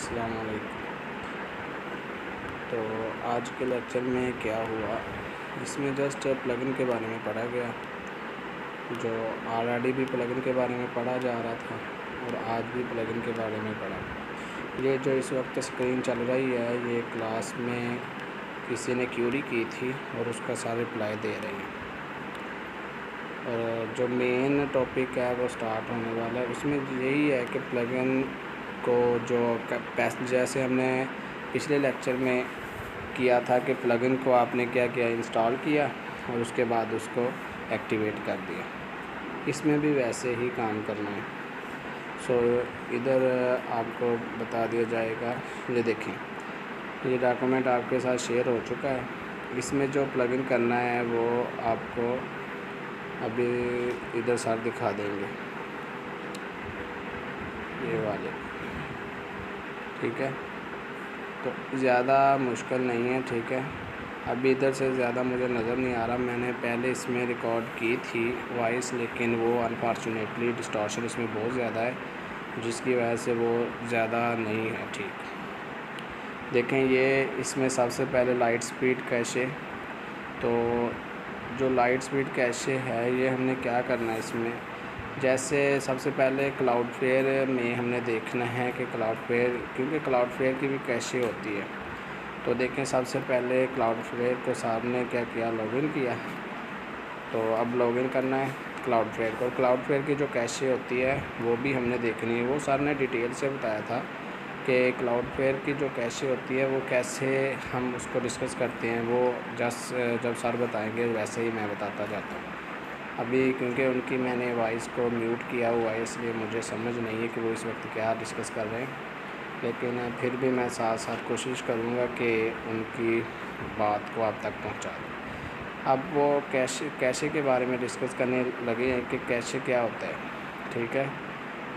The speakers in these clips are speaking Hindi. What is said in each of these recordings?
अस्सलाम वालेकुम। तो आज के लेक्चर में क्या हुआ, इसमें जस्ट प्लगइन के बारे में पढ़ा गया, जो ऑलरेडी भी प्लगइन के बारे में पढ़ा जा रहा था और आज भी प्लगइन के बारे में पढ़ा। ये जो इस वक्त स्क्रीन चल रही है, ये क्लास में किसी ने क्यूरी की थी और उसका सारे रिप्लाई दे रहे हैं। और जो मेन टॉपिक है वो स्टार्ट होने वाला है। उसमें यही है कि प्लगइन को जो जैसे हमने पिछले लेक्चर में किया था कि प्लगइन को आपने क्या किया, इंस्टॉल किया और उसके बाद उसको एक्टिवेट कर दिया। इसमें भी वैसे ही काम करना है। इधर आपको बता दिया जाएगा। ये देखें, ये डॉक्यूमेंट आपके साथ शेयर हो चुका है। इसमें जो प्लगइन करना है वो आपको अभी इधर सर दिखा देंगे, ये वाले, ठीक है। तो ज़्यादा मुश्किल नहीं है, ठीक है। अभी इधर से ज़्यादा मुझे नज़र नहीं आ रहा। मैंने पहले इसमें रिकॉर्ड की थी वॉइस, लेकिन वो अनफॉर्चुनेटली डिस्टॉर्शन इसमें बहुत ज़्यादा है, जिसकी वजह से वो ज़्यादा नहीं है ठीक। देखें, ये इसमें सबसे पहले लाइट स्पीड कैशे। तो जो लाइट स्पीड कैशे है, ये हमने क्या करना है इसमें, जैसे सबसे पहले क्लाउडफ्लेयर में हमने देखना है कि क्लाउडफ्लेयर, क्योंकि क्लाउडफ्लेयर की भी कैशे होती है। तो देखें, सबसे पहले क्लाउडफ्लेयर को सामने क्या किया, लॉगिन किया। तो अब लॉगिन करना है क्लाउडफ्लेयर को। क्लाउडफ्लेयर की जो कैशे होती है वो भी हमने देखनी है। वो सर ने डिटेल से बताया था कि क्लाउडफ्लेयर की जो कैशे होती है वो कैसे हम उसको डिस्कस करते हैं। वो जब सर बताएंगे वैसे ही मैं बताता जाता हूँ। अभी क्योंकि उनकी मैंने वॉइस को म्यूट किया हुआ है, इसलिए मुझे समझ नहीं है कि वो इस वक्त क्या डिस्कस कर रहे हैं, लेकिन फिर भी मैं साथ साथ कोशिश करूँगा कि उनकी बात को आप तक पहुँचा दूँ। अब वो कैशे के बारे में डिस्कस करने लगे हैं कि कैशे क्या होता है, ठीक है।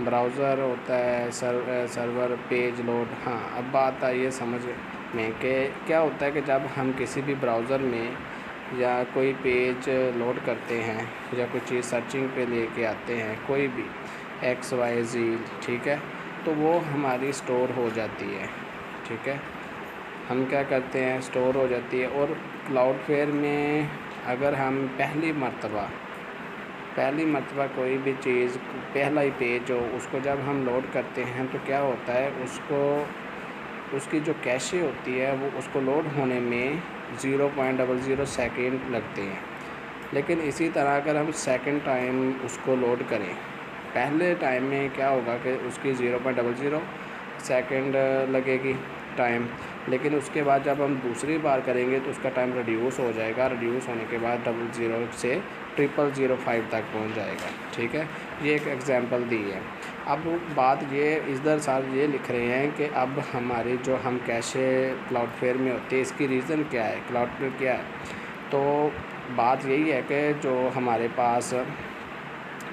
ब्राउज़र होता है, सर्वर, पेज लोड। हाँ, अब बात आई है समझ में कि क्या होता है कि जब हम किसी भी ब्राउज़र में या कोई पेज लोड करते हैं या कोई चीज़ सर्चिंग पे लेके आते हैं, कोई भी XYZ, ठीक है, तो वो हमारी स्टोर हो जाती है, ठीक है। हम क्या करते हैं, स्टोर हो जाती है। और क्लाउडफ्लेयर में अगर हम पहली मर्तबा कोई भी चीज़, पहला ही पेज हो, उसको जब हम लोड करते हैं तो क्या होता है, उसकी जो कैशे होती है वो उसको लोड होने में 0.00 सेकेंड लगते हैं। लेकिन इसी तरह अगर हम सेकंड टाइम उसको लोड करें, पहले टाइम में क्या होगा कि उसकी 0.00 सेकेंड लगेगी टाइम, लेकिन उसके बाद जब हम दूसरी बार करेंगे तो उसका टाइम रिड्यूस हो जाएगा। रिड्यूस होने के बाद 00 से 0005 तक पहुंच जाएगा, ठीक है। ये एक एग्जांपल दी है। अब बात ये इधर साहब ये लिख रहे हैं कि अब हमारी जो हम कैशे क्लाउडफ्लेयर में होती है, इसकी रीज़न क्या है, क्लाउडफ्लेयर क्या है। तो बात यही है कि जो हमारे पास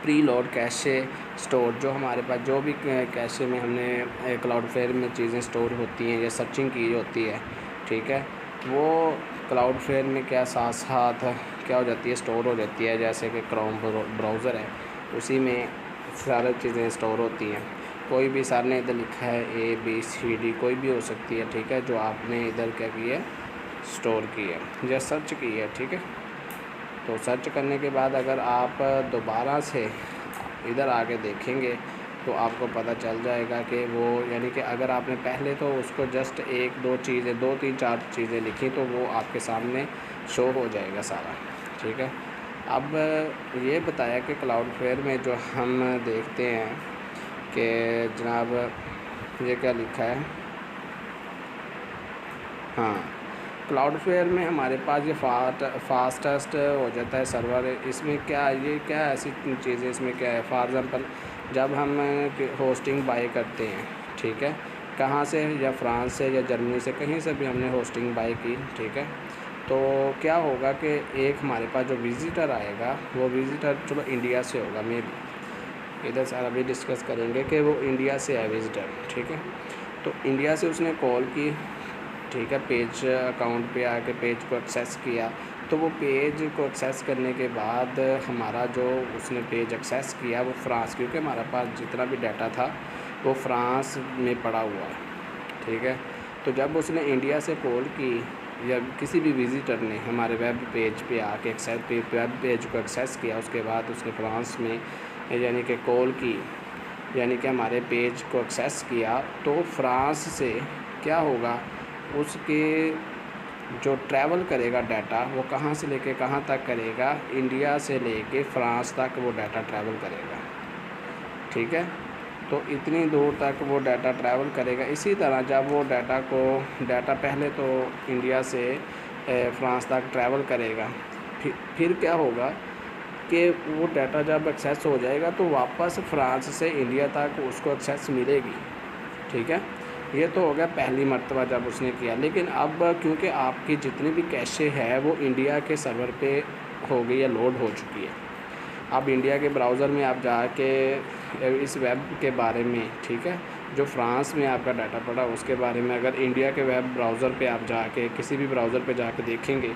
प्री लोड कैशे स्टोर, जो हमारे पास जो भी कैशे में हमने क्लाउडफ्लेयर में चीज़ें स्टोर होती हैं या सर्चिंग की होती है, ठीक है, वो क्लाउडफ्लेयर में क्या साथ साथ क्या हो जाती है, स्टोर हो जाती है। जैसे कि क्रोम ब्राउज़र है, उसी में सारी चीज़ें स्टोर होती हैं। कोई भी सर ने इधर लिखा है ABCD, कोई भी हो सकती है, ठीक है, जो आपने इधर क्या की है, स्टोर की है या सर्च की है, ठीक है। तो सर्च करने के बाद अगर आप दोबारा से इधर आके देखेंगे तो आपको पता चल जाएगा कि वो, यानी कि अगर आपने पहले तो उसको जस्ट 1-2 चीज़ें, 2-3-4 चीज़ें लिखी तो वो आपके सामने शो हो जाएगा सारा, ठीक है। अब ये बताया कि क्लाउडफ्लेयर में जो हम देखते हैं कि जनाब ये क्या लिखा है, हाँ, क्लाउडफ्लेयर में हमारे पास ये फास्टेस्ट हो जाता है सर्वर। इसमें क्या, ये क्या ऐसी चीज़ें इसमें क्या है, फॉर एग्ज़ाम्पल जब हम होस्टिंग बाय करते हैं, ठीक है, कहाँ से, या फ्रांस से या जर्मनी से, कहीं से भी हमने होस्टिंग बाय की, ठीक है, तो क्या होगा कि एक हमारे पास जो विज़िटर आएगा, वो विज़िटर चलो इंडिया से होगा, मे भी इधर सारा भी डिस्कस करेंगे कि वो इंडिया से है विज़िटर, ठीक है। तो इंडिया से उसने कॉल की, ठीक है, पेज अकाउंट पे आके पेज को एक्सेस किया। तो वो पेज को एक्सेस करने के बाद हमारा जो उसने पेज एक्सेस किया वो फ्रांस, क्योंकि हमारे पास जितना भी डाटा था वो फ्रांस में पड़ा हुआ है, ठीक है। तो जब उसने इंडिया से कॉल की या किसी भी विज़िटर ने हमारे वेब पेज पे आके वेब पेज को एक्सेस किया, उसके बाद उसने फ्रांस में यानी कि कॉल की, यानी कि हमारे पेज को एक्सेस किया, तो फ्रांस से क्या होगा, उसके जो ट्रैवल करेगा डाटा वो कहाँ से लेके कहाँ तक करेगा, इंडिया से लेके फ्रांस तक वो डाटा ट्रैवल करेगा। ठीक है, तो इतनी दूर तक वो डाटा ट्रैवल करेगा। इसी तरह जब वो डाटा पहले तो इंडिया से फ्रांस तक ट्रैवल करेगा, फिर क्या होगा कि वो डाटा जब एक्सेस हो जाएगा तो वापस फ्रांस से इंडिया तक उसको एक्सेस मिलेगी। ठीक है, ये तो हो गया पहली मर्तबा जब उसने किया। लेकिन अब क्योंकि आपकी जितनी भी कैशे है वो इंडिया के सर्वर पे हो गई है, लोड हो चुकी है। अब इंडिया के ब्राउज़र में आप जाके इस वेब के बारे में, ठीक है, जो फ्रांस में आपका डाटा पड़ा उसके बारे में अगर इंडिया के वेब ब्राउज़र पे आप जाके किसी भी ब्राउज़र पे जाके देखेंगे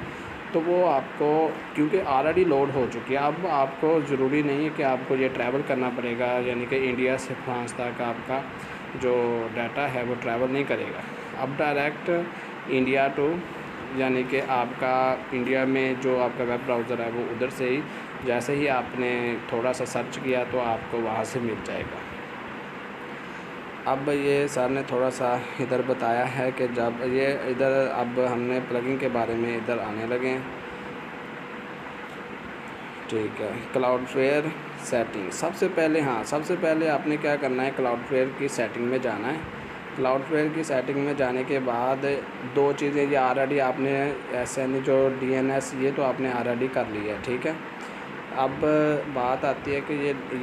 तो वो आपको, क्योंकि ऑलरेडी लोड हो चुकी है, अब आपको ज़रूरी नहीं है कि आपको ये ट्रैवल करना पड़ेगा, यानी कि इंडिया से फ्रांस तक आपका जो डाटा है वो ट्रैवल नहीं करेगा। अब डायरेक्ट इंडिया टू, यानी कि आपका इंडिया में जो आपका वेब ब्राउज़र है वो उधर से ही, जैसे ही आपने थोड़ा सा सर्च किया तो आपको वहाँ से मिल जाएगा। अब ये सर ने थोड़ा सा इधर बताया है कि जब ये इधर, अब हमने प्लगइन के बारे में इधर आने लगे हैं। ठीक है, क्लाउडफ्लेयर सेटिंग सबसे पहले आपने क्या करना है, क्लाउडफ्लेयर की सेटिंग में जाना है। क्लाउडफ्लेयर की सेटिंग में जाने के बाद दो चीज़ें, ये ऑलरेडी आपने SN जो DNS ये तो आपने ऑलरेडी कर लिया है। ठीक है, अब बात आती है कि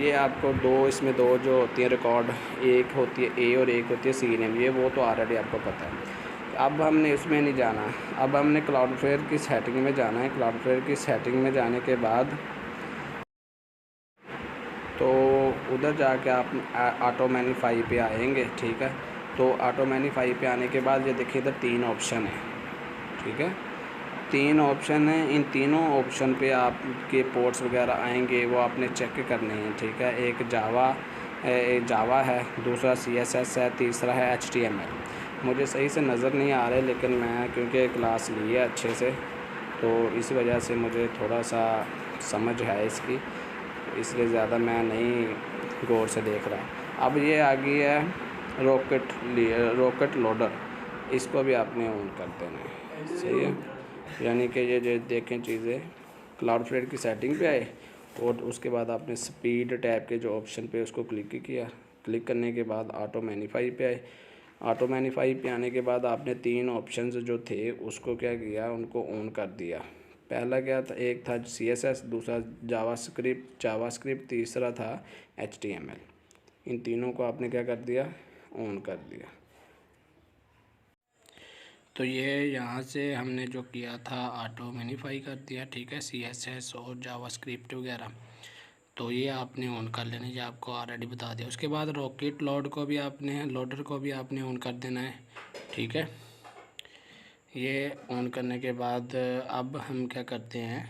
ये आपको इसमें दो जो होती है रिकॉर्ड, एक होती है A और एक होती है CNAME, ये वो तो ऑलरेडी आपको पता है। अब हमने इसमें नहीं जाना, अब हमने क्लाउडफ्लेयर की सेटिंग में जाना है। क्लाउडफ्लेयर की सेटिंग में जाने के बाद तो उधर जाके आप ऑटो मैनीफाई पे आएंगे। ठीक है, तो ऑटो मैनीफाई पे आने के बाद ये देखिए इधर 3 ऑप्शन है। ठीक है, 3 ऑप्शन हैं, इन तीनों ऑप्शन पे आपके पोर्ट्स वगैरह आएंगे, वो आपने चेक करने हैं। ठीक है, एक जावा है, दूसरा CSS है, तीसरा है HTML। मुझे सही से नज़र नहीं आ रहे, लेकिन मैं क्योंकि क्लास ली है अच्छे से तो इस वजह से मुझे थोड़ा सा समझ है इसकी, इसलिए ज़्यादा मैं नहीं गौर से देख रहा। अब ये आ गई है रॉकेट लोडर, इसको भी आपने ऑन कर देना है। सही है, यानी कि ये जो देखें चीज़ें, क्लाउडफ्लेयर की सेटिंग पे आए और उसके बाद आपने स्पीड टैब के जो ऑप्शन पे उसको क्लिक किया। क्लिक करने के बाद ऑटो मैनीफाई पे आए। ऑटो मैनीफाई पे आने के बाद आपने 3 ऑप्शंस जो थे उसको क्या किया, उनको ऑन कर दिया। पहला क्या था, एक था CSS, दूसरा जावास्क्रिप्ट, तीसरा था HTML। इन तीनों को आपने क्या कर दिया, ऑन कर दिया। तो ये यहाँ से हमने जो किया था ऑटो मैनीफाई कर दिया। ठीक है, CSS और जावास्क्रिप्ट वगैरह, तो ये आपने ऑन कर लेना, ये आपको ऑलरेडी बता दिया। उसके बाद रॉकेट लोडर को भी आपने ऑन कर देना है। ठीक है, ये ऑन करने के बाद अब हम क्या करते हैं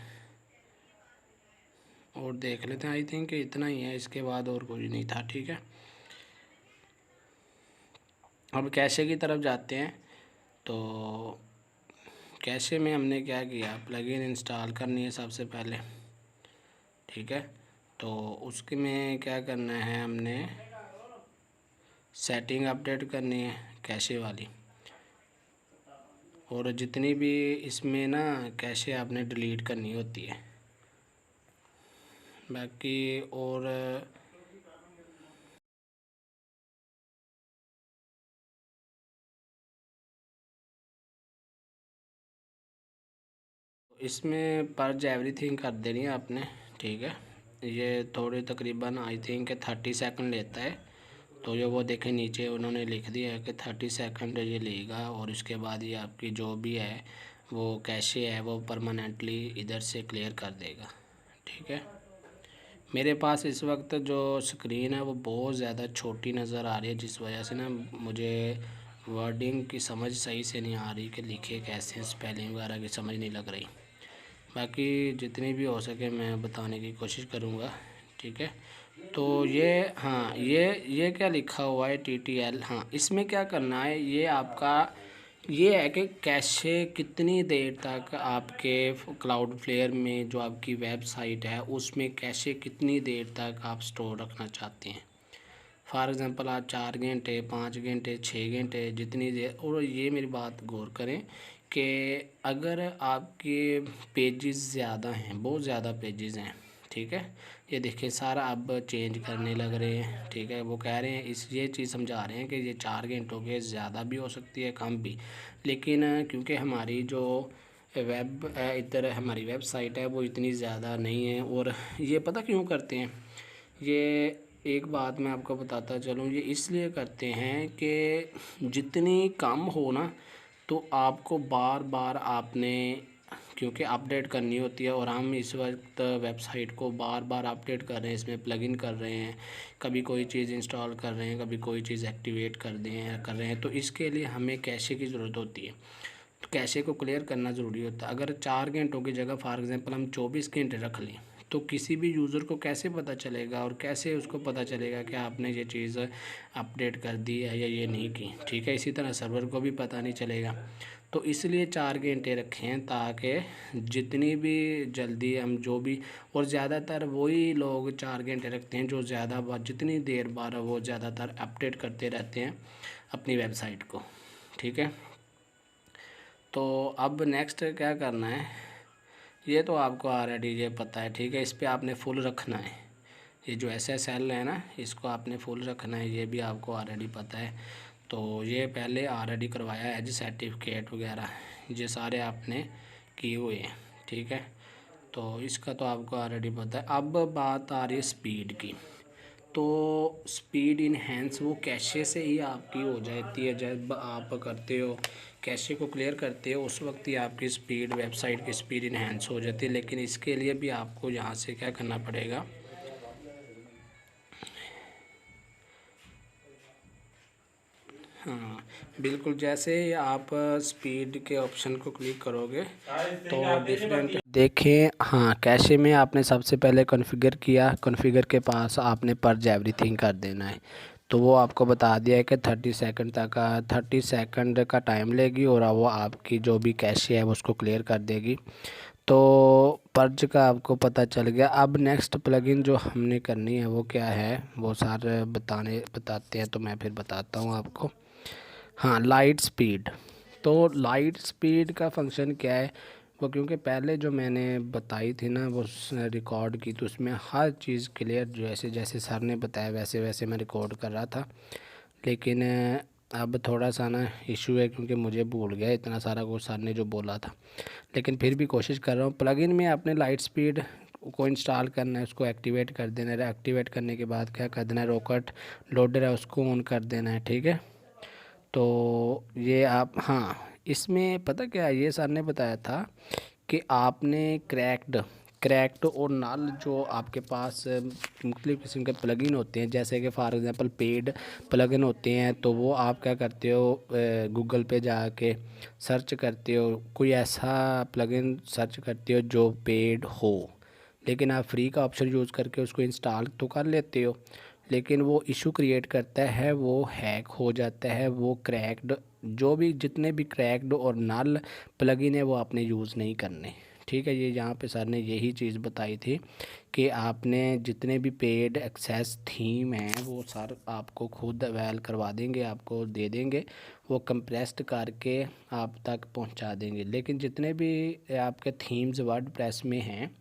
और देख लेते हैं। आई थिंक इतना ही है, इसके बाद और कुछ नहीं था। ठीक है, अब कैशे की तरफ जाते हैं। तो कैशे में हमने क्या किया, प्लगइन इंस्टॉल करनी है सबसे पहले। ठीक है, तो उसके में क्या करना है, हमने सेटिंग अपडेट करनी है कैशे वाली, और जितनी भी इसमें ना कैशे आपने डिलीट करनी होती है। बाकी और इसमें पर्ज एवरीथिंग कर देनी है आपने। ठीक है, ये थोड़ी तकरीबन आई थिंक 30 सेकंड लेता है। तो ये वो देखें नीचे उन्होंने लिख दिया है कि 30 सेकंड ये लेगा, और इसके बाद ये आपकी जो भी है वो कैशे है वो परमानेंटली इधर से क्लियर कर देगा। ठीक है, मेरे पास इस वक्त जो स्क्रीन है वो बहुत ज़्यादा छोटी नज़र आ रही है, जिस वजह से ना मुझे वर्डिंग की समझ सही से नहीं आ रही कि लिखे कैसे, स्पेलिंग वगैरह की समझ नहीं लग रही। बाकी जितनी भी हो सके मैं बताने की कोशिश करूँगा। ठीक है, तो ये हाँ, ये क्या लिखा हुआ है TTL। हाँ, इसमें क्या करना है, ये आपका ये है कि कैशे कितनी देर तक आपके क्लाउड फ्लेयर में जो आपकी वेबसाइट है उसमें कैशे कितनी देर तक आप स्टोर रखना चाहते हैं। फॉर एग्ज़ाम्पल आप 4 घंटे, 5 घंटे, 6 घंटे, जितनी देर। और ये मेरी बात गौर करें कि अगर आपके पेजेस ज़्यादा हैं, बहुत ज़्यादा पेजेस हैं, ठीक है, ये देखिए सारा अब चेंज करने लग रहे हैं, ठीक है, वो कह रहे हैं ये चीज़ समझा रहे हैं कि ये 4 घंटों के ज़्यादा भी हो सकती है, कम भी। लेकिन क्योंकि हमारी जो इधर हमारी वेबसाइट है वो इतनी ज़्यादा नहीं है। और ये पता क्यों करते हैं, ये एक बात मैं आपको बताता चलूँ, ये इसलिए करते हैं कि जितनी कम हो ना, तो आपको बार बार आपने क्योंकि अपडेट करनी होती है। और हम इस वक्त वेबसाइट को बार बार अपडेट कर रहे हैं, इसमें प्लगइन कर रहे हैं, कभी कोई चीज़ इंस्टॉल कर रहे हैं, कभी कोई चीज़ एक्टिवेट कर रहे हैं, तो इसके लिए हमें कैशे की ज़रूरत होती है। तो कैशे को क्लियर करना ज़रूरी होता है। अगर 4 घंटों की जगह फॉर एग्ज़ाम्पल हम 24 घंटे रख लें, तो किसी भी यूज़र को कैसे पता चलेगा, और कैसे उसको पता चलेगा कि आपने ये चीज़ अपडेट कर दी है या ये नहीं की, ठीक है। इसी तरह सर्वर को भी पता नहीं चलेगा। तो इसलिए 4 घंटे रखें, ताकि जितनी भी जल्दी हम जो भी। और ज़्यादातर वही लोग 4 घंटे रखते हैं जो ज़्यादा बार, जितनी देर बार वो ज़्यादातर अपडेट करते रहते हैं अपनी वेबसाइट को, ठीक है। तो अब नेक्स्ट क्या करना है, ये तो आपको ऑलरेडी ये पता है, ठीक है। इस पर आपने फुल रखना है, ये जो SSL है ना, इसको आपने फुल रखना है, ये भी आपको ऑलरेडी पता है। तो ये पहले ऑलरेडी करवाया है जी, सर्टिफिकेट वगैरह ये सारे आपने किए हुए हैं, ठीक है। तो इसका तो आपको ऑलरेडी पता है। अब बात आ रही है स्पीड की। तो स्पीड इन्हेंस वो कैशे से ही आपकी हो जाती है। जब आप करते हो कैशे को क्लियर करते हो, उस वक्त ही आपकी स्पीड, वेबसाइट की स्पीड इन्हेंस हो जाती है। लेकिन इसके लिए भी आपको यहाँ से क्या करना पड़ेगा, हाँ बिल्कुल, जैसे ही आप स्पीड के ऑप्शन को क्लिक करोगे तो डिफरेंट देखें। हाँ, कैशे में आपने सबसे पहले कॉन्फ़िगर किया, कॉन्फ़िगर के पास आपने पर्ज एवरीथिंग कर देना है। तो वो आपको बता दिया है कि 30 सेकंड तक का 30 सेकंड का टाइम लेगी, और वो आपकी जो भी कैशे है उसको क्लियर कर देगी। तो पर्ज का आपको पता चल गया। अब नेक्स्ट प्लगइन जो हमने करनी है वो क्या है, वो सारे बताते हैं, तो मैं फिर बताता हूँ आपको। हाँ, लाइट स्पीड। तो लाइट स्पीड का फंक्शन क्या है, वो क्योंकि पहले जो मैंने बताई थी ना वो रिकॉर्ड की, तो उसमें हर चीज़ क्लियर जैसे जैसे सर ने बताया वैसे वैसे मैं रिकॉर्ड कर रहा था। लेकिन अब थोड़ा सा ना इशू है, क्योंकि मुझे भूल गया इतना सारा कुछ सर ने जो बोला था। लेकिन फिर भी कोशिश कर रहा हूँ। प्लगइन में आपने लाइट स्पीड को इंस्टॉल करना है, उसको एक्टिवेट कर देना है। एक्टिवेट करने के बाद क्या कर देना है, रॉकेट लोडर है उसको ऑन कर देना है, ठीक है। तो ये आप, हाँ, इसमें पता क्या है, ये सर ने बताया था कि आपने क्रैक्ड और नल जो आपके पास मुख्तलिफ़ किस्म के प्लगइन होते हैं, जैसे कि फ़ॉर एग्ज़ाम्पल पेड प्लगइन होते हैं, तो वो आप क्या करते हो, गूगल पे जाके सर्च करते हो, कोई ऐसा प्लगइन सर्च करते हो जो पेड हो। लेकिन आप फ्री का ऑप्शन यूज़ करके उसको इंस्टॉल तो कर लेते हो, लेकिन वो इशू क्रिएट करता है, वो हैक हो जाता है, वो क्रैक्ड, जो भी जितने भी क्रैक्ड और नल प्लगइन है वो आपने यूज़ नहीं करने, ठीक है। ये यहाँ पे सर ने यही चीज़ बताई थी कि आपने जितने भी पेड एक्सेस थीम हैं वो सर आपको खुद अवेल करवा देंगे, आपको दे देंगे, वो कंप्रेस्ड करके आप तक पहुँचा देंगे। लेकिन जितने भी आपके थीम्स वर्डप्रेस में हैं,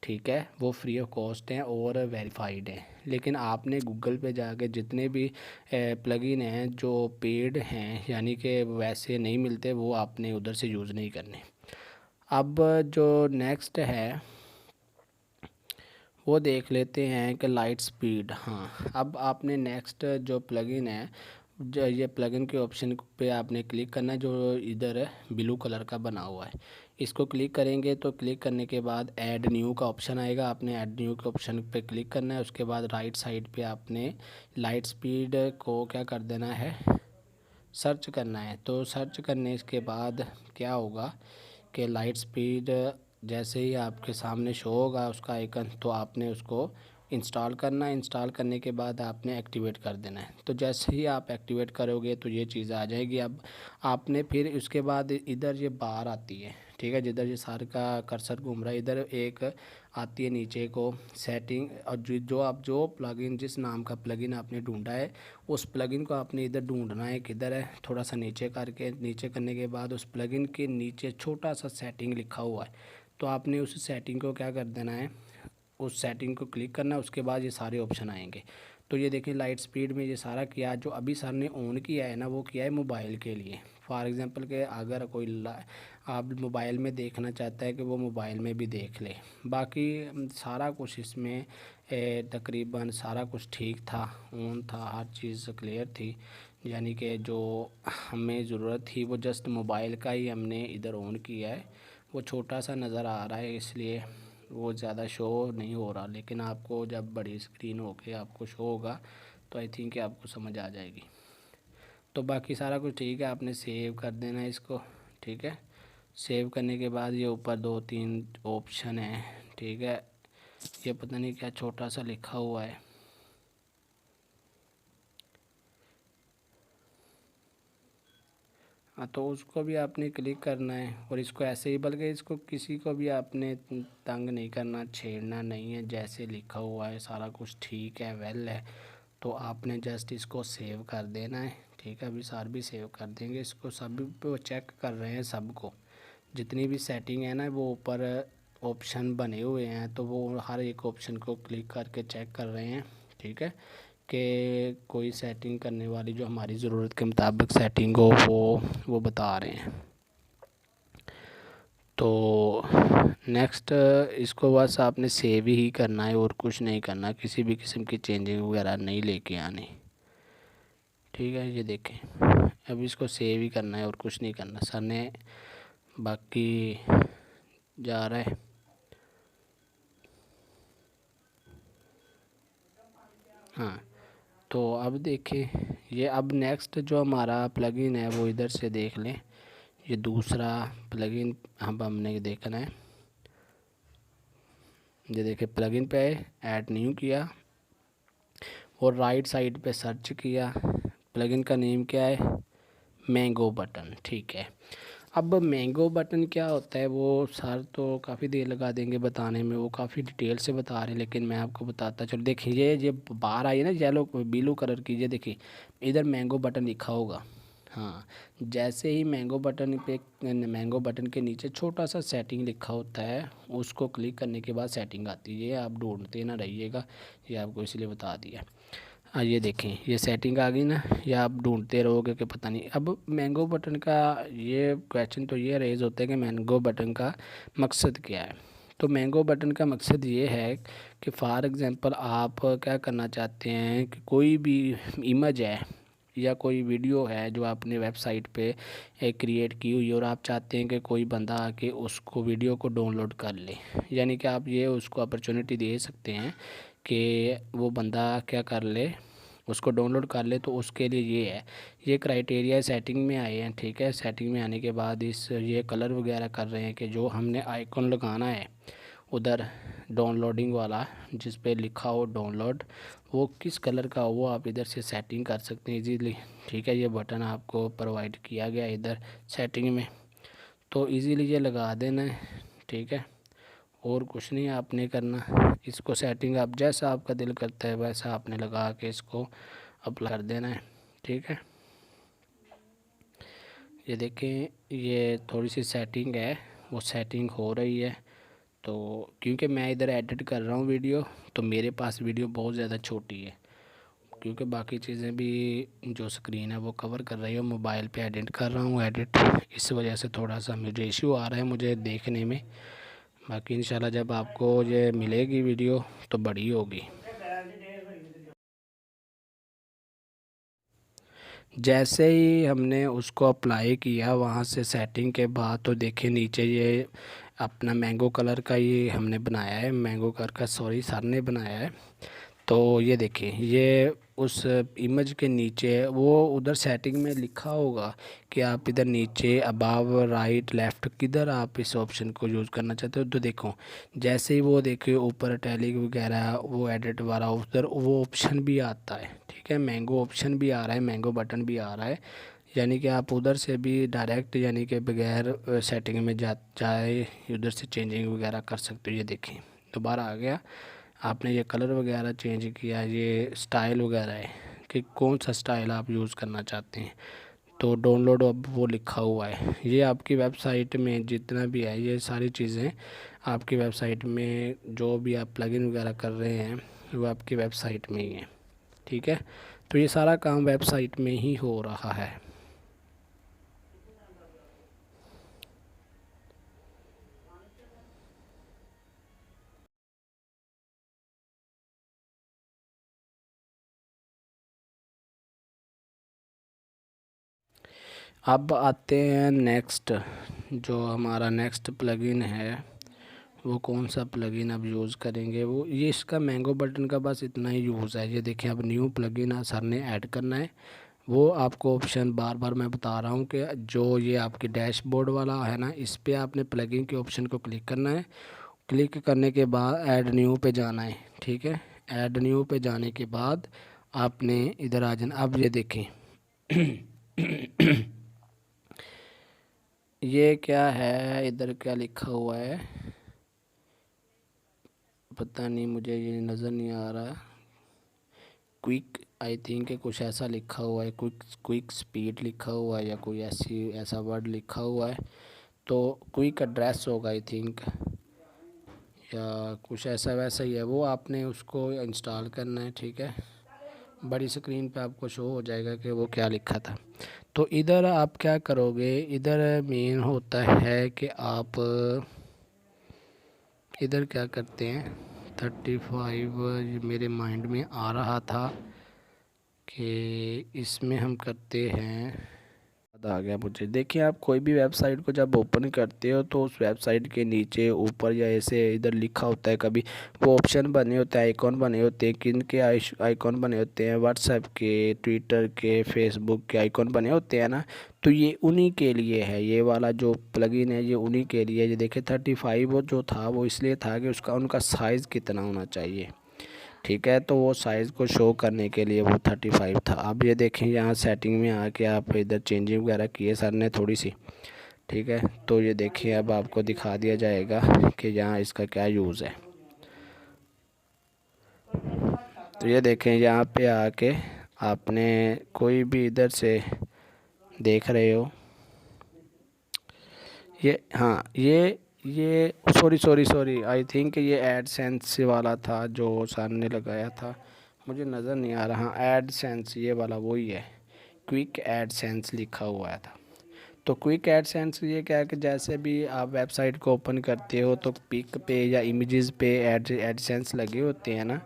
ठीक है, वो फ्री ऑफ कॉस्ट हैं और वेरीफाइड हैं। लेकिन आपने गूगल पे जाके जितने भी प्लगइन हैं जो पेड हैं, यानी कि वैसे नहीं मिलते, वो आपने उधर से यूज़ नहीं करने। अब जो नेक्स्ट है वो देख लेते हैं कि लाइट स्पीड। हाँ, अब आपने नेक्स्ट जो प्लगइन है, जो ये प्लगइन के ऑप्शन पे आपने क्लिक करना है, जो इधर है ब्लू कलर का बना हुआ है, इसको क्लिक करेंगे। तो क्लिक करने के बाद ऐड न्यू का ऑप्शन आएगा, आपने ऐड न्यू के ऑप्शन पे क्लिक करना है। उसके बाद राइट साइड पे आपने लाइट स्पीड को क्या कर देना है, सर्च करना है। तो सर्च करने के बाद क्या होगा कि लाइट स्पीड जैसे ही आपके सामने शो होगा उसका आइकन, तो आपने उसको इंस्टॉल करना है। इंस्टॉल करने के बाद आपने एक्टिवेट कर देना है। तो जैसे ही आप एक्टिवेट करोगे तो ये चीज़ आ जाएगी। अब आपने फिर उसके बाद इधर ये बार आती है, ठीक है, जिधर ये सार का कर्सर घूम रहा है इधर एक आती है नीचे को सेटिंग, और जो आप जो प्लगइन जिस नाम का प्लगइन आपने ढूंढा है उस प्लगइन को आपने इधर ढूंढना है। किधर है, थोड़ा सा नीचे करके, नीचे करने के बाद उस प्लगइन के नीचे छोटा सा सेटिंग लिखा हुआ है, तो आपने उस सेटिंग को क्या कर देना है, उस सेटिंग को क्लिक करना है। उसके बाद ये सारे ऑप्शन आएंगे। तो ये देखिए लाइट स्पीड में ये सारा किया, जो अभी सर ने ऑन किया है ना वो किया है मोबाइल के लिए। फॉर एग्जांपल के अगर कोई आप मोबाइल में देखना चाहता है कि वो मोबाइल में भी देख ले। बाकी सारा कुछ इसमें तकरीबन सारा कुछ ठीक था, ऑन था, हर चीज़ क्लियर थी। यानी कि जो हमें ज़रूरत थी वो जस्ट मोबाइल का ही हमने इधर ऑन किया है। वो छोटा सा नज़र आ रहा है इसलिए वो ज़्यादा शो नहीं हो रहा, लेकिन आपको जब बड़ी स्क्रीन होके आपको शो होगा तो आई थिंक आपको समझ आ जाएगी। तो बाकी सारा कुछ ठीक है, आपने सेव कर देना है इसको, ठीक है। सेव करने के बाद ये ऊपर 2-3 ऑप्शन है, ठीक है। ये पता नहीं क्या छोटा सा लिखा हुआ है, हाँ, तो उसको भी आपने क्लिक करना है। और इसको ऐसे ही, बल्कि इसको किसी को भी आपने तंग नहीं करना, छेड़ना नहीं है। जैसे लिखा हुआ है सारा कुछ ठीक है, वेल है, तो आपने जस्ट इसको सेव कर देना है, ठीक है। अभी सार भी सेव कर देंगे इसको। सभी पे चेक कर रहे हैं सबको, जितनी भी सेटिंग है ना वो ऊपर ऑप्शन बने हुए हैं, तो वो हर एक ऑप्शन को क्लिक करके चेक कर रहे हैं, ठीक है, कि कोई सेटिंग करने वाली जो हमारी ज़रूरत के मुताबिक सेटिंग हो वो बता रहे हैं। तो नेक्स्ट इसको बस आपने सेव ही करना है और कुछ नहीं करना, किसी भी किस्म की चेंजिंग वगैरह नहीं लेके आनी, ठीक है। ये देखें अब इसको सेव ही करना है और कुछ नहीं करना। सर ने बाकी जा रहा है, हाँ। तो अब देखें ये, अब नेक्स्ट जो हमारा प्लगइन है वो इधर से देख लें। ये दूसरा प्लगइन हमने देखना है। ये देखिए प्लगइन पे ऐड न्यू किया और राइट साइड पे सर्च किया। प्लगइन का नेम क्या है, मैंगो बटन, ठीक है। अब मैंगो बटन क्या होता है वो सर तो काफ़ी देर लगा देंगे बताने में, वो काफ़ी डिटेल से बता रहे हैं, लेकिन मैं आपको बताता चलो। देखिए ये बाहर आई है ना येलो ब्लू कलर की, ये देखिए इधर मैंगो बटन लिखा होगा, हाँ। जैसे ही मैंगो बटन पे, मैंगो बटन के नीचे छोटा सा सेटिंग लिखा होता है, उसको क्लिक करने के बाद सेटिंग आती है। ये आप ढूंढते ना रहिएगा, ये आपको इसलिए बता दिया। ये देखें ये सेटिंग आ गई ना, या आप ढूंढते रहोगे कि पता नहीं। अब मैंगो बटन का ये क्वेश्चन तो ये रेज होता है कि मैंगो बटन का मकसद क्या है। तो मैंगो बटन का मकसद ये है कि फ़ॉर एग्ज़ाम्पल आप क्या करना चाहते हैं कि कोई भी इमेज है या कोई वीडियो है जो आपने वेबसाइट पे क्रिएट की हुई, और आप चाहते हैं कि कोई बंदा आके उसको वीडियो को डाउनलोड कर ले। यानी कि आप ये उसको अपॉर्चुनिटी दे सकते हैं कि वो बंदा क्या कर ले, उसको डाउनलोड कर ले। तो उसके लिए ये है, ये क्राइटेरिया सेटिंग में आए हैं, ठीक है। सेटिंग में आने के बाद इस ये कलर वगैरह कर रहे हैं कि जो हमने आइकॉन लगाना है उधर डाउनलोडिंग वाला जिस पे लिखा हो डाउनलोड, वो किस कलर का हो वो आप इधर से सेटिंग कर सकते हैं इजीली, ठीक है। ये बटन आपको प्रोवाइड किया गया इधर सेटिंग में, तो इजीली ये लगा देना है, ठीक है। और कुछ नहीं आपने करना, इसको सेटिंग आप जैसा आपका दिल करता है वैसा आपने लगा के इसको अप्लाई कर देना है, ठीक है। ये देखें ये थोड़ी सी सेटिंग है, वो सेटिंग हो रही है। तो क्योंकि मैं इधर एडिट कर रहा हूँ वीडियो, तो मेरे पास वीडियो बहुत ज़्यादा छोटी है, क्योंकि बाकी चीज़ें भी जो स्क्रीन है वो कवर कर रही है। मोबाइल पे एडिट कर रहा हूँ एडिट, इस वजह से थोड़ा सा मुझे इशू आ रहा है मुझे देखने में। बाकी इंशाल्लाह जब आपको ये मिलेगी वीडियो तो बड़ी होगी। जैसे ही हमने उसको अप्लाई किया वहाँ से सेटिंग के बाद, तो देखिए नीचे ये अपना मैंगो कलर का ये हमने बनाया है, मैंगो कलर का सॉरी सर ने बनाया है। तो ये देखिए ये उस इमेज के नीचे वो उधर सेटिंग में लिखा होगा कि आप इधर नीचे अबाव राइट लेफ़्ट किधर आप इस ऑप्शन को यूज़ करना चाहते हो। तो देखो जैसे ही वो देखिए ऊपर टैली वगैरह वो एडिट वाला उधर वो ऑप्शन भी आता है, ठीक है, मैंगो ऑप्शन भी आ रहा है, मैंगो बटन भी आ रहा है, यानी कि आप उधर से भी डायरेक्ट यानी कि बगैर सेटिंग में जाए उधर से चेंजिंग वगैरह कर सकते हो। ये देखें दोबारा आ गया, आपने ये कलर वगैरह चेंज किया, ये स्टाइल वगैरह है कि कौन सा स्टाइल आप यूज़ करना चाहते हैं। तो डाउनलोड अब वो लिखा हुआ है, ये आपकी वेबसाइट में जितना भी है ये सारी चीज़ें आपकी वेबसाइट में जो भी आप प्लगइन वगैरह कर रहे हैं वो आपकी वेबसाइट में ही है, ठीक है। तो ये सारा काम वेबसाइट में ही हो रहा है। अब आते हैं नेक्स्ट, जो हमारा नेक्स्ट प्लगइन है वो कौन सा प्लगइन अब यूज़ करेंगे। वो ये इसका मैंगो बटन का बस इतना ही यूज़ है। ये देखिए अब न्यू प्लगइन सर ने ऐड करना है, वो आपको ऑप्शन बार बार मैं बता रहा हूँ कि जो ये आपके डैशबोर्ड वाला है ना, इस पर आपने प्लगइन के ऑप्शन को क्लिक करना है। क्लिक करने के बाद ऐड न्यू पे जाना है, ठीक है। ऐड न्यू पे जाने के बाद आपने इधर आ जाना। अब ये देखें ये क्या है, इधर क्या लिखा हुआ है पता नहीं, मुझे ये नज़र नहीं आ रहा। क्विक आई थिंक कुछ ऐसा लिखा हुआ है, क्विक स्पीड लिखा हुआ है या कोई ऐसा वर्ड लिखा हुआ है। तो क्विक एड्रेस होगा आई थिंक, या कुछ ऐसा वैसा ही है। वो आपने उसको इंस्टॉल करना है, ठीक है। बड़ी स्क्रीन पे आपको शो हो जाएगा कि वो क्या लिखा था। तो इधर आप क्या करोगे, इधर मेन होता है कि आप इधर क्या करते हैं 35 मेरे माइंड में आ रहा था कि इसमें हम करते हैं, याद आ गया मुझे। देखिए आप कोई भी वेबसाइट को जब ओपन करते हो तो उस वेबसाइट के नीचे ऊपर या ऐसे इधर लिखा होता है, कभी वो ऑप्शन बने होते हैं, आइकॉन बने होते हैं। किन के आइकॉन बने होते हैं, व्हाट्सएप के, ट्विटर के, फेसबुक के आइकॉन बने होते हैं ना। तो ये उन्हीं के लिए है, ये वाला जो प्लगइन है ये उन्हीं के लिए। ये देखिए 35 जो था वो इसलिए था कि उसका उनका साइज़ कितना होना चाहिए, ठीक है। तो वो साइज़ को शो करने के लिए वो 35 था। अब ये देखें यहाँ सेटिंग में आके आप इधर चेंजिंग वगैरह किए सर ने थोड़ी सी, ठीक है। तो ये देखिए अब आपको दिखा दिया जाएगा कि यहाँ इसका क्या यूज़ है। तो ये देखें यहाँ पे आके आपने कोई भी इधर से देख रहे हो, ये हाँ ये सॉरी आई थिंक ये एडसेंस वाला था जो सर ने लगाया था, मुझे नज़र नहीं आ रहा। एडसेंस ये वाला वही है, क्विक एडसेंस लिखा हुआ था। तो क्विक एडसेंस ये क्या है कि जैसे भी आप वेबसाइट को ओपन करते हो तो पिक पे या इमेजेस पे एडसेंस लगे होते हैं ना,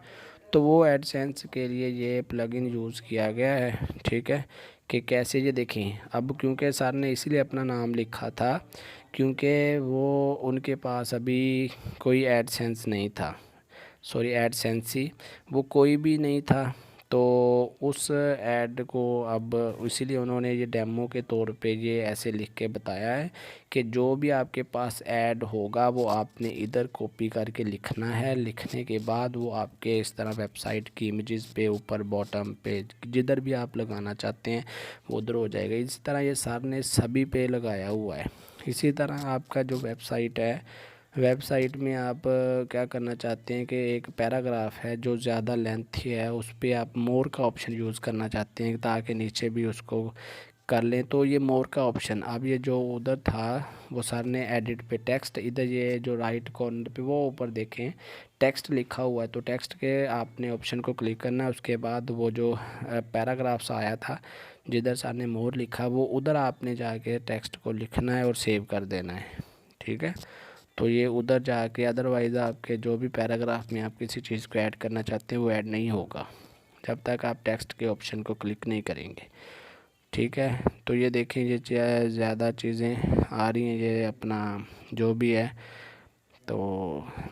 तो वो एडसेंस के लिए ये प्लगइन यूज़ किया गया है, ठीक है। कि कैसे, ये देखें अब क्योंकि सर ने इसीलिए अपना नाम लिखा था क्योंकि वो उनके पास अभी कोई एडसेंस नहीं था, सॉरी एडसेंस ही वो कोई भी नहीं था। तो उस ऐड को अब इसीलिए उन्होंने ये डेमो के तौर पे ये ऐसे लिख के बताया है कि जो भी आपके पास ऐड होगा वो आपने इधर कॉपी करके लिखना है। लिखने के बाद वो आपके इस तरह वेबसाइट की इमेजेस पे ऊपर बॉटम पे जिधर भी आप लगाना चाहते हैं वो उधर हो जाएगा। इसी तरह ये सर ने सभी पे लगाया हुआ है। इसी तरह आपका जो वेबसाइट है, वेबसाइट में आप क्या करना चाहते हैं कि एक पैराग्राफ है जो ज़्यादा लेंथी है, उस पर आप मोर का ऑप्शन यूज़ करना चाहते हैं ताकि नीचे भी उसको कर लें। तो ये मोर का ऑप्शन, अब ये जो उधर था वो सर ने एडिट पे टेक्स्ट, इधर ये जो राइट कॉर्नर पे वो ऊपर देखें टेक्स्ट लिखा हुआ है, तो टेक्स्ट के आपने ऑप्शन को क्लिक करना है। उसके बाद वो जो पैराग्राफ्स आया था जिधर सर ने मोर लिखा वो उधर आपने जाके टेक्स्ट को लिखना है और सेव कर देना है, ठीक है। तो ये उधर जाके अदरवाइज़ आपके जो भी पैराग्राफ में आप किसी चीज़ को ऐड करना चाहते हैं वो ऐड नहीं होगा जब तक आप टेक्स्ट के ऑप्शन को क्लिक नहीं करेंगे, ठीक है। तो ये देखें ये ज़्यादा चीज़ें आ रही हैं, ये अपना जो भी है तो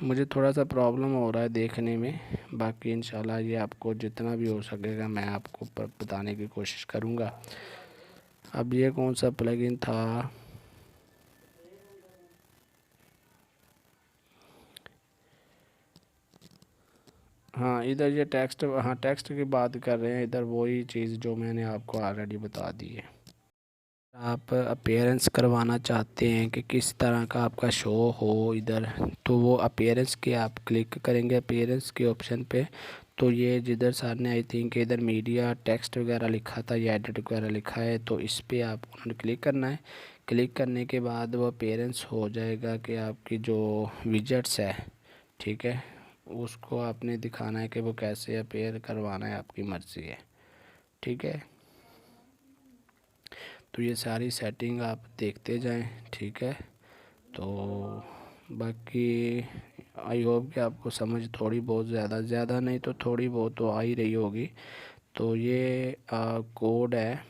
मुझे थोड़ा सा प्रॉब्लम हो रहा है देखने में। बाकी इंशाल्लाह ये आपको जितना भी हो सकेगा मैं आपको बताने की कोशिश करूँगा। अब ये कौन सा प्लगइन था, हाँ इधर ये टेक्स्ट, हाँ टेक्स्ट की बात कर रहे हैं। इधर वही चीज़ जो मैंने आपको ऑलरेडी बता दी है। आप अपीयरेंस करवाना चाहते हैं कि किस तरह का आपका शो हो इधर, तो वो अपीयरेंस के आप क्लिक करेंगे अपीयरेंस के ऑप्शन पे। तो ये जिधर सर ने आई थिंक इधर मीडिया टेक्स्ट वगैरह लिखा था या एडिट वगैरह लिखा है, तो इस पे आप उन्होंने क्लिक करना है। क्लिक करने के बाद वो अपीयरेंस हो जाएगा कि आपकी जो विजेट्स है, ठीक है, उसको आपने दिखाना है कि वो कैसे अपीयर करवाना है, आपकी मर्ज़ी है, ठीक है। तो ये सारी सेटिंग आप देखते जाएं, ठीक है। तो बाकी आई होप कि आपको समझ थोड़ी बहुत, ज़्यादा नहीं तो थोड़ी बहुत तो आ ही रही होगी। तो ये कोड है,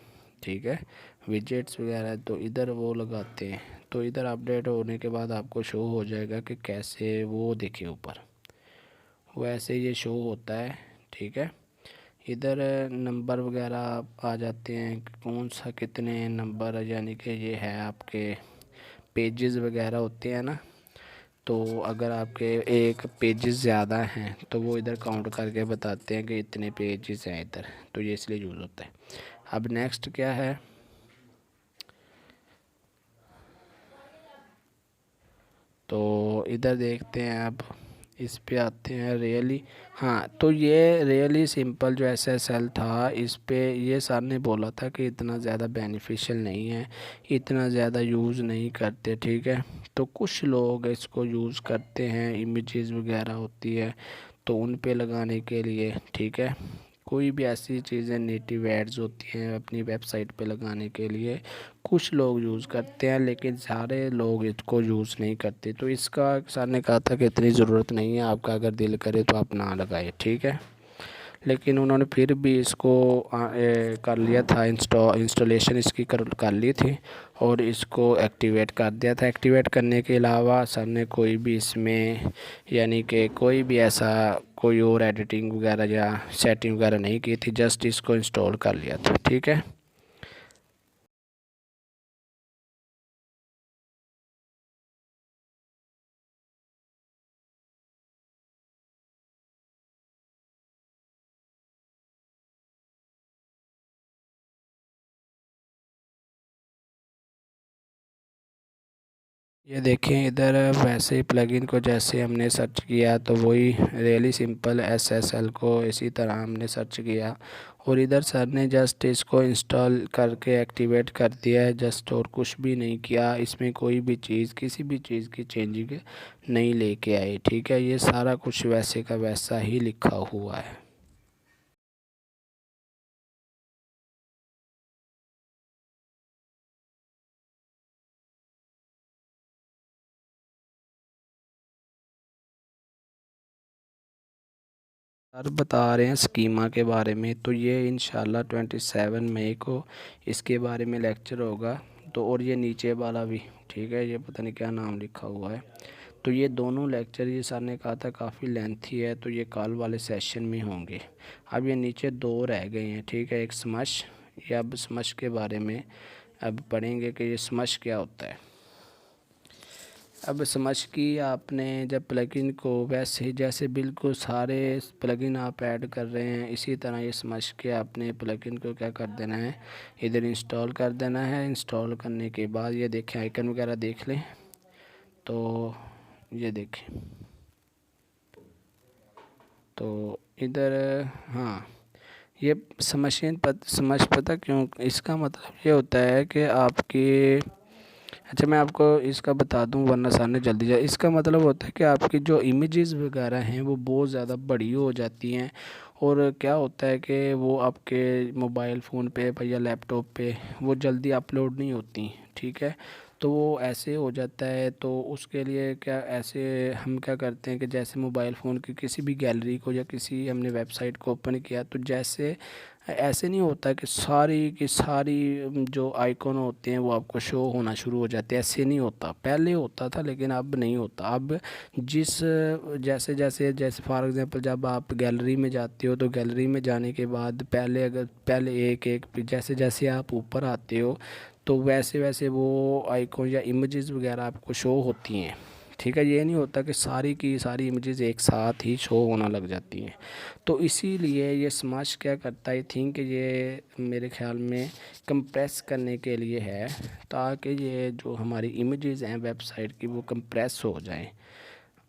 ठीक है, विजेट्स वगैरह तो इधर वो लगाते हैं। तो इधर अपडेट होने के बाद आपको शो हो जाएगा कि कैसे वो देखे ऊपर वैसे ये शो होता है, ठीक है। इधर नंबर वगैरह आ जाते हैं, कौन सा कितने नंबर, यानी कि ये है आपके पेजेस वगैरह होते हैं ना। तो अगर आपके एक पेजेस ज़्यादा हैं तो वो इधर काउंट करके बताते हैं कि इतने पेजेस हैं इधर, तो ये इसलिए यूज़ होता है। अब नेक्स्ट क्या है, तो इधर देखते हैं अब, इस पे आते हैं रियली। हाँ तो ये रियली सिंपल जो SSL था, इस पे ये सर ने बोला था कि इतना ज़्यादा बेनिफिशियल नहीं है, इतना ज़्यादा यूज़ नहीं करते, ठीक है। तो कुछ लोग इसको यूज़ करते हैं, इमेजेस वगैरह होती है तो उन पे लगाने के लिए, ठीक है। कोई भी ऐसी चीज़ें नेटिव एड्स होती हैं अपनी वेबसाइट पे लगाने के लिए कुछ लोग यूज़ करते हैं, लेकिन सारे लोग इसको यूज़ नहीं करते। तो इसका सर ने कहा था कि इतनी ज़रूरत नहीं है, आपका अगर दिल करे तो आप ना लगाए, ठीक है। लेकिन उन्होंने फिर भी इसको कर लिया था, इंस्टॉलेशन इसकी कर ली थी और इसको एक्टिवेट कर दिया था। एक्टिवेट करने के अलावा सर ने कोई भी इसमें, यानी कि कोई भी ऐसा कोई और एडिटिंग वगैरह या सेटिंग वगैरह नहीं की थी, जस्ट इसको इंस्टॉल कर लिया था, ठीक है। ये देखें इधर, वैसे ही प्लगइन को जैसे हमने सर्च किया तो वही रियली सिंपल SSL को इसी तरह हमने सर्च किया और इधर सर ने जस्ट इसको इंस्टॉल करके एक्टिवेट कर दिया है जस्ट, और कुछ भी नहीं किया। इसमें कोई भी चीज़, किसी भी चीज़ की चेंजिंग नहीं लेके आए, ठीक है। ये सारा कुछ वैसे का वैसा ही लिखा हुआ है। सर बता रहे हैं स्कीमा के बारे में, तो ये इंशाल्लाह 27 मई को इसके बारे में लेक्चर होगा। तो और ये नीचे वाला भी, ठीक है, ये पता नहीं क्या नाम लिखा हुआ है। तो ये दोनों लेक्चर ये सर ने कहा था काफ़ी लेंथी है, तो ये कल वाले सेशन में होंगे। अब ये नीचे दो रह गए हैं, ठीक है। एक स्मश, ये अब स्मश के बारे में अब पढ़ेंगे कि ये स्मश क्या होता है। अब समझ की आपने जब प्लगइन को वैसे ही जैसे बिल्कुल सारे प्लगइन आप ऐड कर रहे हैं, इसी तरह ये समझ के आपने प्लगइन को क्या कर देना है, इधर इंस्टॉल कर देना है। इंस्टॉल करने के बाद ये देखें आइकन वगैरह देख लें, तो ये देखें, तो इधर हाँ ये समझ पता क्यों, इसका मतलब ये होता है कि आपकी, अच्छा मैं आपको इसका बता दूं वरना सामने जल्दी जाए। इसका मतलब होता है कि आपकी जो इमेजेस वगैरह हैं वो बहुत ज़्यादा बड़ी हो जाती हैं और क्या होता है कि वो आपके मोबाइल फ़ोन पे या लैपटॉप पे वो जल्दी अपलोड नहीं होती, ठीक है। तो वो ऐसे हो जाता है, तो उसके लिए क्या, ऐसे हम क्या करते हैं कि जैसे मोबाइल फ़ोन की किसी भी गैलरी को या किसी हमने वेबसाइट को ओपन किया, तो जैसे ऐसे नहीं होता कि सारी की सारी जो आइकॉन होते हैं वो आपको शो होना शुरू हो जाते हैं, ऐसे नहीं होता। पहले होता था लेकिन अब नहीं होता। अब जिस जैसे जैसे जैसे फॉर एग्जांपल जब आप गैलरी में जाते हो तो गैलरी में जाने के बाद पहले एक एक जैसे जैसे आप ऊपर आते हो तो वैसे वैसे वो आइकॉन या इमेजेस वगैरह आपको शो होती हैं, ठीक है। ये नहीं होता कि सारी की सारी इमेजेस एक साथ ही शो होना लग जाती हैं। तो इसीलिए ये स्मैश क्या करता है, आई थिंक ये मेरे ख्याल में कंप्रेस करने के लिए है, ताकि ये जो हमारी इमेजेस हैं वेबसाइट की वो कंप्रेस हो जाएं।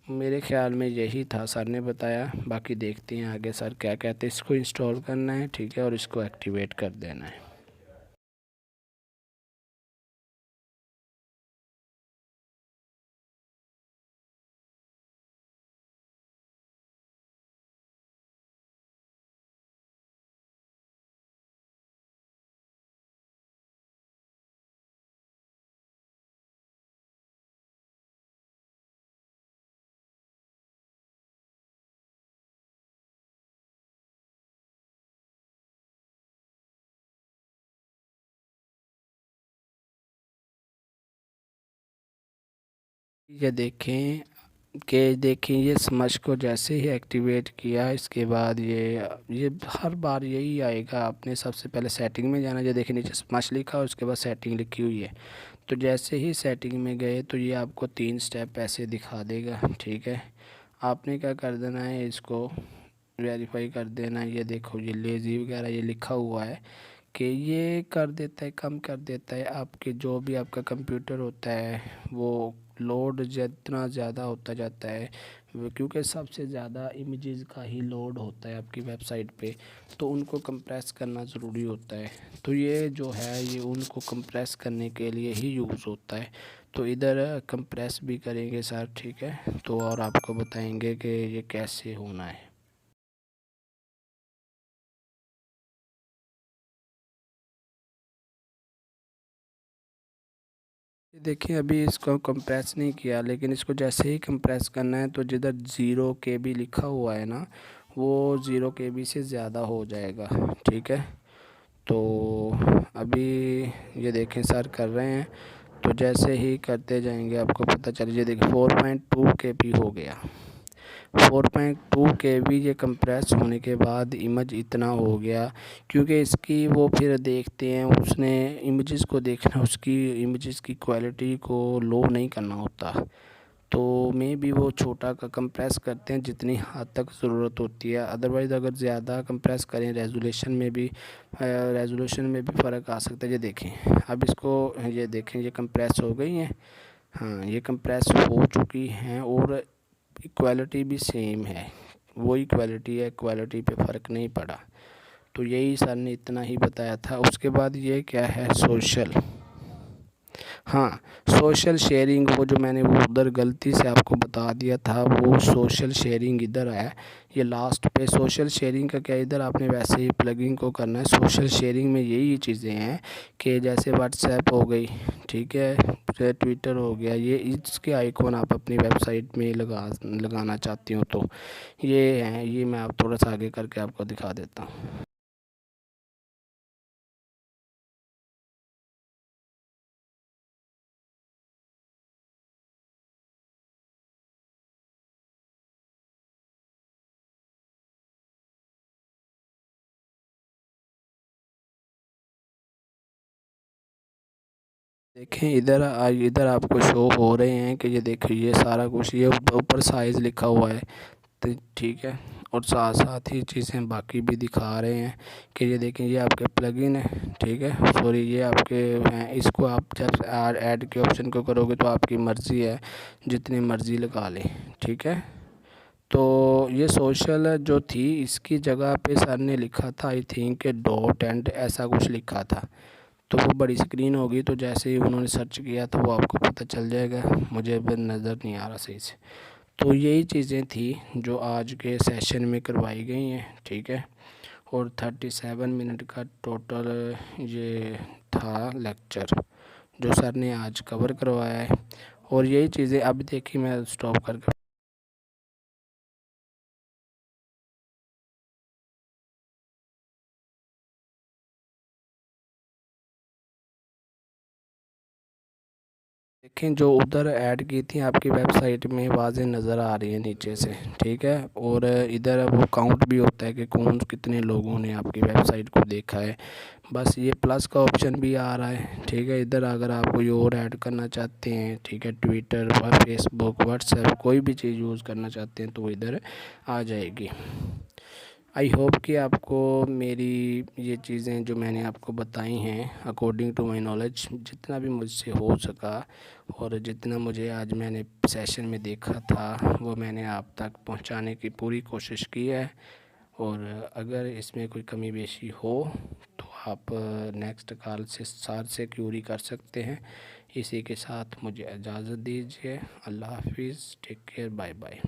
मेरे ख्याल में यही था, सर ने बताया। बाकी देखते हैं आगे सर क्या कहते हैं। इसको इंस्टॉल करना है, ठीक है, और इसको एक्टिवेट कर देना है। ये देखें ये स्मश को जैसे ही एक्टिवेट किया इसके बाद ये हर बार यही आएगा। आपने सबसे पहले सेटिंग में जाना, जो देखें नीचे स्मश लिखा और उसके बाद सेटिंग लिखी हुई है। तो जैसे ही सेटिंग में गए तो ये आपको 3 स्टेप ऐसे दिखा देगा, ठीक है। आपने क्या कर देना है, इसको वेरीफाई कर देना है। ये देखो ये लेज़ी वगैरह ये लिखा हुआ है कि ये कर देता है, कम कर देता है आपके जो भी आपका कंप्यूटर होता है वो लोड जितना ज़्यादा होता जाता है, क्योंकि सबसे ज़्यादा इमेजेस का ही लोड होता है आपकी वेबसाइट पे, तो उनको कंप्रेस करना ज़रूरी होता है। तो ये जो है ये उनको कंप्रेस करने के लिए ही यूज़ होता है। तो इधर कंप्रेस भी करेंगे सर, ठीक है, तो और आपको बताएंगे कि ये कैसे होना है। देखिए अभी इसको कंप्रेस नहीं किया, लेकिन इसको जैसे ही कंप्रेस करना है तो जिधर 0 KB लिखा हुआ है ना, वो 0 KB से ज़्यादा हो जाएगा, ठीक है। तो अभी ये देखें सर कर रहे हैं, तो जैसे ही करते जाएंगे आपको पता चल। ये देखिए 4.2 KB हो गया। 4.2 KB ये कंप्रेस होने के बाद इमेज इतना हो गया, क्योंकि इसकी वो फिर देखते हैं उसने इमेजेस को देखना, उसकी इमेजेस की क्वालिटी को लो नहीं करना होता। तो में भी वो छोटा का कंप्रेस करते हैं जितनी हद तक ज़रूरत होती है। अदरवाइज़ अगर ज़्यादा कंप्रेस करें रेजोल्यूशन में भी फ़र्क आ सकता है। ये देखें अब इसको, ये देखें ये कंप्रेस हो गई हैं। हाँ ये कंप्रेस हो चुकी हैं और क्वालिटी भी सेम है, वही क्वालिटी है, क्वालिटी पे फ़र्क नहीं पड़ा। तो यही सर ने इतना ही बताया था। उसके बाद ये क्या है, सोशल, हाँ सोशल शेयरिंग, वो जो मैंने वो उधर गलती से आपको बता दिया था, वो सोशल शेयरिंग इधर है। ये लास्ट पे सोशल शेयरिंग का क्या, इधर आपने वैसे ही प्लगइन को करना है। सोशल शेयरिंग में यही चीज़ें हैं कि जैसे व्हाट्सएप हो गई, ठीक है, ट्विटर हो गया, ये इसके आइकॉन आप अपनी वेबसाइट में लगाना चाहती हो तो ये हैं। ये मैं आप थोड़ा सा आगे करके आपको दिखा देता हूँ। देखें इधर इधर आपको शो हो रहे हैं कि ये देखिए ये सारा कुछ, ये ऊपर साइज़ लिखा हुआ है, तो ठीक है। और साथ साथ ही चीज़ें बाकी भी दिखा रहे हैं कि ये देखें ये आपके प्लगइन है, ठीक है, सॉरी ये आपके हैं। इसको आप जब ऐड के ऑप्शन को करोगे तो आपकी मर्ज़ी है, जितनी मर्ज़ी लगा लें, ठीक है। तो ये सोशल जो थी इसकी जगह पे सर ने लिखा था आई थिंक डॉट एंड ऐसा कुछ लिखा था। तो वो बड़ी स्क्रीन होगी, तो जैसे ही उन्होंने सर्च किया तो वो आपको पता चल जाएगा। मुझे अब नज़र नहीं आ रहा सही से। तो यही चीज़ें थी जो आज के सेशन में करवाई गई हैं, ठीक है। और 37 मिनट का टोटल ये था लेक्चर जो सर ने आज कवर करवाया है। और यही चीज़ें अब देखिए मैं स्टॉप करके देखें जो उधर ऐड की थी आपकी वेबसाइट में वाज़ेह नज़र आ रही है नीचे से, ठीक है। और इधर वो काउंट भी होता है कि कौन कितने लोगों ने आपकी वेबसाइट को देखा है। बस ये प्लस का ऑप्शन भी आ रहा है, ठीक है। इधर अगर आप कोई और ऐड करना चाहते हैं, ठीक है, ट्विटर, फेसबुक, व्हाट्सएप, कोई भी चीज़ यूज़ करना चाहते हैं तो वो इधर आ जाएगी। आई होप कि आपको मेरी ये चीज़ें जो मैंने आपको बताई हैं अकॉर्डिंग टू माई नॉलेज, जितना भी मुझसे हो सका और जितना मुझे आज मैंने सेशन में देखा था वो मैंने आप तक पहुंचाने की पूरी कोशिश की है। और अगर इसमें कोई कमी बेशी हो तो आप नेक्स्ट कॉल से सर से क्यूरी कर सकते हैं। इसी के साथ मुझे इजाज़त दीजिए। अल्लाह हाफिज़, टेक केयर, बाय बाय।